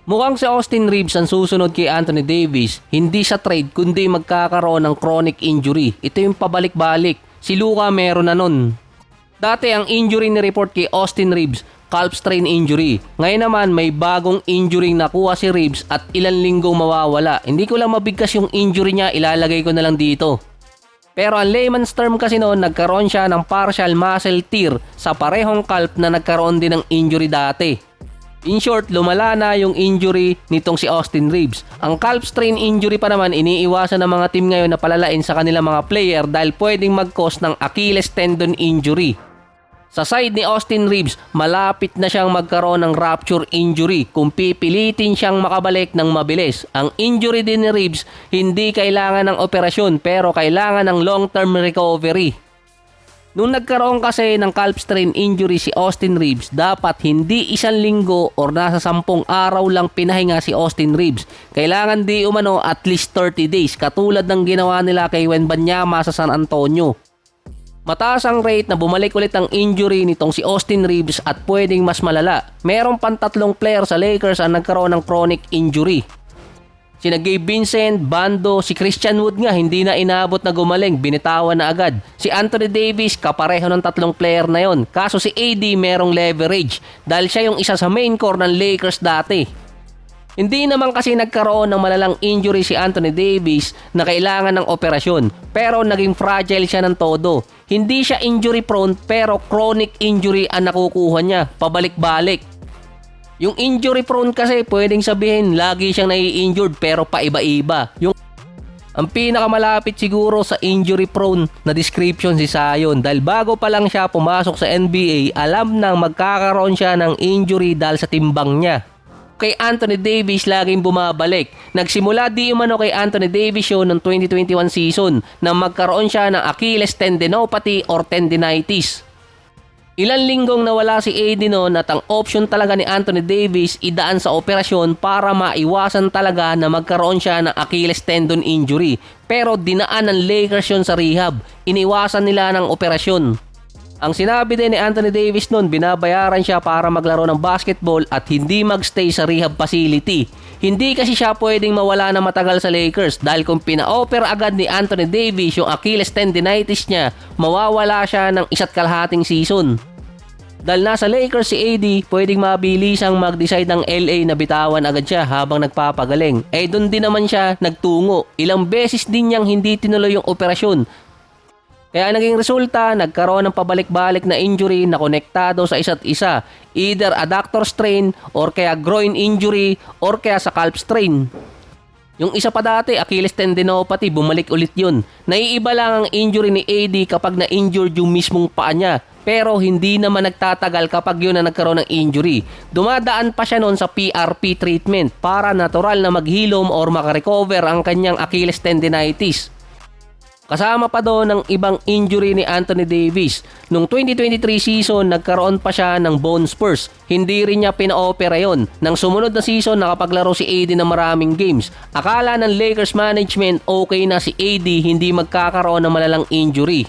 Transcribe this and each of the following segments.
Mukhang si Austin Reeves ang susunod kay Anthony Davis, hindi sa trade kundi magkakaroon ng chronic injury. Ito yung pabalik-balik. Si Luka meron na nun. Dati ang injury ni report kay Austin Reeves, calf strain injury. Ngayon naman may bagong injury nakuha si Reeves at ilang linggo mawawala. Hindi ko lang mabigkas yung injury niya, ilalagay ko na lang dito. Pero ang layman's term kasi noon, nagkaroon siya ng partial muscle tear sa parehong calf na nagkaroon din ng injury dati. In short, lumala na yung injury nitong si Austin Reeves. Ang calf strain injury pa naman iniiwasan ng mga team ngayon na palalain sa kanilang mga player dahil pwedeng mag-cause ng Achilles tendon injury. Sa side ni Austin Reeves, malapit na siyang magkaroon ng rupture injury kung pipilitin siyang makabalik ng mabilis. Ang injury din ni Reeves, hindi kailangan ng operasyon pero kailangan ng long-term recovery. Nung nagkaroon kasi ng calf strain injury si Austin Reeves, dapat hindi 1 linggo or nasa 10 araw lang pinahinga si Austin Reeves. Kailangan di umano at least 30 days katulad ng ginawa nila kay Wembanyama sa San Antonio. Mataas ang rate na bumalik ulit ang injury nitong si Austin Reeves at pwedeng mas malala. Meron pang 3 player sa Lakers ang nagkaroon ng chronic injury. Sina Gabe Vincent, Bando, si Christian Wood nga hindi na inabot na gumaling, binitawan na agad. Si Anthony Davis, kapareho ng 3 player na yon. Kaso si AD merong leverage dahil siya yung isa sa main core ng Lakers dati. Hindi naman kasi nagkaroon ng malalang injury si Anthony Davis na kailangan ng operasyon pero naging fragile siya ng todo. Hindi siya injury prone pero chronic injury ang nakukuha niya, pabalik-balik. Yung injury prone kasi pwedeng sabihin lagi siyang nai-injured pero paiba-iba. Ang pinakamalapit siguro sa injury prone na description si Zion dahil bago pa lang siya pumasok sa NBA, alam nang magkakaroon siya ng injury dahil sa timbang niya. Kay Anthony Davis laging bumabalik. Nagsimula di umano kay Anthony Davis yun ng 2021 season na magkaroon siya ng Achilles tendinopathy or tendinitis. Ilang linggong nawala si AD noon at ang option talaga ni Anthony Davis idaan sa operasyon para maiwasan talaga na magkaroon siya ng Achilles tendon injury. Pero dinaan ng Lakers yun sa rehab. Iniwasan nila ng operasyon. Ang sinabi din ni Anthony Davis noon, binabayaran siya para maglaro ng basketball at hindi magstay sa rehab facility. Hindi kasi siya pwedeng mawala na matagal sa Lakers dahil kung pina-opera agad ni Anthony Davis yung Achilles tendinitis niya, mawawala siya ng 1.5 season. Dahil nasa Lakers si AD, pwedeng mabilisang mag-decide ng LA na bitawan agad siya habang nagpapagaling. Doon din naman siya nagtungo. Ilang beses din niyang hindi tinuloy yung operasyon. Kaya naging resulta, nagkaroon ng pabalik-balik na injury na konektado sa isa't isa. Either adductor strain or kaya groin injury or kaya sa calf strain. Yung isa pa dati, Achilles tendinopathy, bumalik ulit yun. Naiiba lang ang injury ni AD kapag na-injured yung mismong paa niya. Pero hindi naman nagtatagal kapag yun na nagkaroon ng injury. Dumadaan pa siya noon sa PRP treatment para natural na maghilom or makarecover ang kanyang Achilles tendinitis. Kasama pa doon ang ibang injury ni Anthony Davis. Noong 2023 season, nagkaroon pa siya ng bone spurs. Hindi rin niya pina-opera yon. Nang sumunod na season, nakapaglaro si AD ng maraming games. Akala ng Lakers management okay na si AD, hindi magkakaroon ng malalang injury.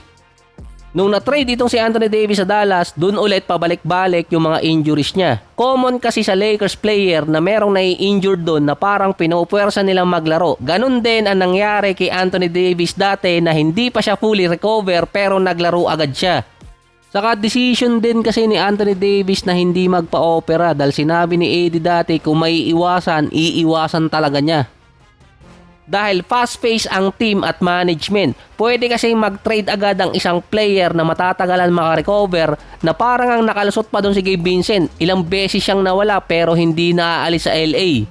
Nung na-trade itong si Anthony Davis sa Dallas, dun ulit pabalik-balik yung mga injuries niya. Common kasi sa Lakers player na merong nai-injured dun na parang pinupuwersa nilang maglaro. Ganun din ang nangyari kay Anthony Davis dati na hindi pa siya fully recover pero naglaro agad siya. Saka decision din kasi ni Anthony Davis na hindi magpa-opera dahil sinabi ni AD dati kung may iiwasan, iiwasan talaga niya. Dahil fast-paced ang team at management, pwede kasing mag-trade agad ang isang player na matatagalan makarecover na parang ang nakalusot pa doon si Gabe Vincent. Ilang beses siyang nawala pero hindi naaalis sa LA.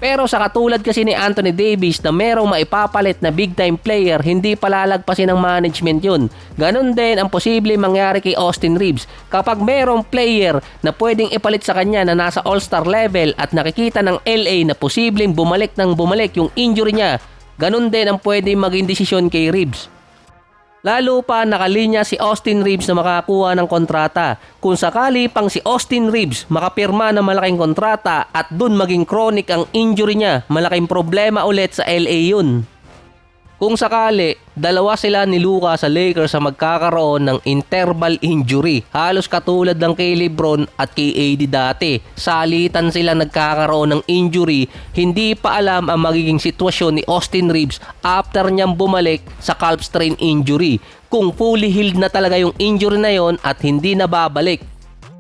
Pero sa katulad kasi ni Anthony Davis na merong maipapalit na big-time player, hindi palalagpasin ng management yun. Ganon din ang posible mangyari kay Austin Reeves. Kapag merong player na pwedeng ipalit sa kanya na nasa all-star level at nakikita ng LA na posibleng bumalik yung injury niya, ganon din ang pwedeng maging desisyon kay Reeves. Lalo pa nakalinya si Austin Reeves na makakuha ng kontrata. Kung sakali pang si Austin Reeves makapirma ng malaking kontrata at dun maging chronic ang injury niya, malaking problema ulit sa LA yun. Kung sakali, dalawa sila ni Luka sa Lakers sa magkakaroon ng interval injury. Halos katulad ng kay Lebron at kay AD dati. Salitan sila nagkakaroon ng injury, hindi pa alam ang magiging sitwasyon ni Austin Reeves after niyang bumalik sa calf strain injury. Kung fully healed na talaga yung injury na yon at hindi na babalik.